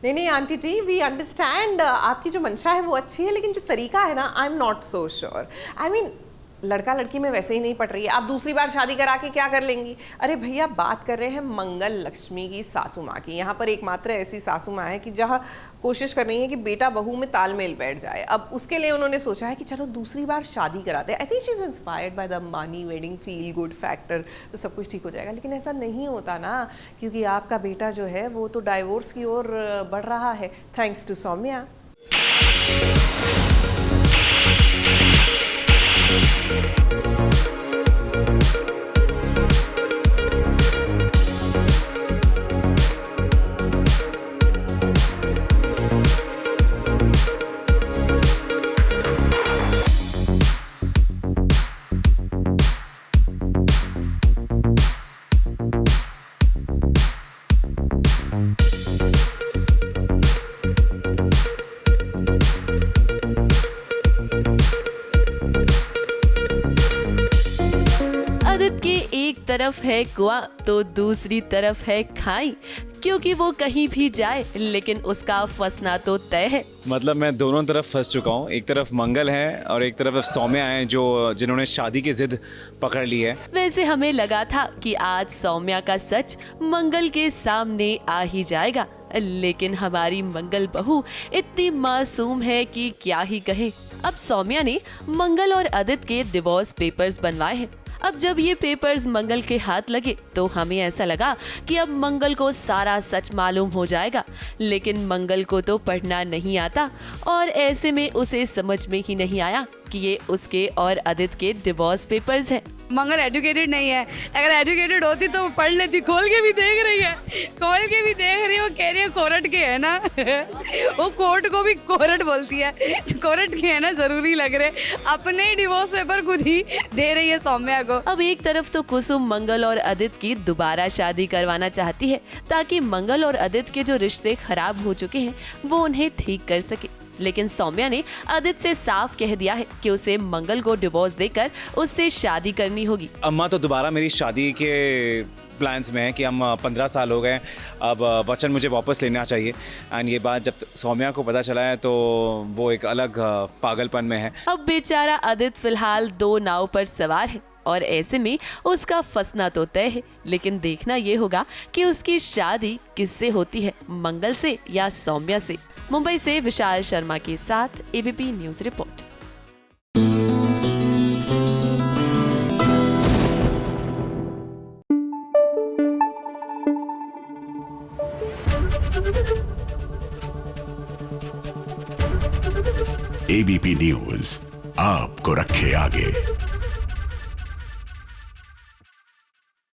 नहीं नहीं aunty ji, we understand, आपकी जो मंशा है वो अच्छी है, लेकिन जो तरीका है ना, I am not so sure. I mean लड़का लड़की में वैसे ही नहीं पट रही है, आप दूसरी बार शादी करा के क्या कर लेंगी? अरे भैया, बात कर रहे हैं मंगल लक्ष्मी की, सासू माँ की। यहाँ पर एकमात्र ऐसी सासू माँ है कि जहाँ कोशिश कर रही है कि बेटा बहू में तालमेल बैठ जाए। अब उसके लिए उन्होंने सोचा है कि चलो दूसरी बार शादी कराते हैं। I think she is inspired by the Ambani wedding feel good factor, तो सब कुछ ठीक हो जाएगा। लेकिन ऐसा नहीं होता ना, क्योंकि आपका बेटा जो है वो तो डाइवोर्स की ओर बढ़ रहा है, थैंक्स टू सौम्या। आदित्य के एक तरफ है कुआं तो दूसरी तरफ है खाई, क्योंकि वो कहीं भी जाए लेकिन उसका फंसना तो तय है। मतलब मैं दोनों तरफ फंस चुका हूँ। एक तरफ मंगल है और एक तरफ सौम्या है, जो जिन्होंने शादी की जिद पकड़ ली है। वैसे हमें लगा था कि आज सौम्या का सच मंगल के सामने आ ही जाएगा, लेकिन हमारी मंगल बहू इतनी मासूम है कि क्या ही कहे। अब सौम्या ने मंगल और आदित्य के डिवोर्स पेपर्स बनवाए हैं। अब जब ये पेपर्स मंगल के हाथ लगे तो हमें ऐसा लगा कि अब मंगल को सारा सच मालूम हो जाएगा, लेकिन मंगल को तो पढ़ना नहीं आता और ऐसे में उसे समझ में ही नहीं आया कि ये उसके और आदित्य के डिवोर्स पेपर्स हैं। मंगल एजुकेटेड नहीं है, अगर एजुकेटेड होती तो पढ़ लेती। खोल के भी देख रही है, खोल के भी देख रही है। वो कह रही है कोर्ट के है ना वो कोर्ट को भी कोर्ट बोलती है, कोर्ट के है ना, जरूरी लग रहे। अपने ही डिवोर्स पेपर खुद ही दे रही है सौम्या को। अब एक तरफ तो कुसुम मंगल और आदित्य की दोबारा शादी करवाना चाहती है ताकि मंगल और आदित्य के जो रिश्ते खराब हो चुके हैं वो उन्हें ठीक कर सके, लेकिन सौम्या ने आदित्य से साफ कह दिया है कि उसे मंगल को डिवोर्स देकर उससे शादी करनी होगी। अम्मा तो दोबारा मेरी शादी के प्लान्स में है कि हम 15 साल हो गए, अब वचन मुझे वापस लेना चाहिए। एंड ये बात जब सौम्या को पता चला है तो वो एक अलग पागलपन में है। अब बेचारा आदित्य फिलहाल दो नाव पर सवार है और ऐसे में उसका फंसना तो तय है, लेकिन देखना ये होगा कि उसकी शादी किससे होती है, मंगल से या सौम्या से। मुंबई से विशाल शर्मा के साथ ABP news report. ABP news आपको रखे आगे।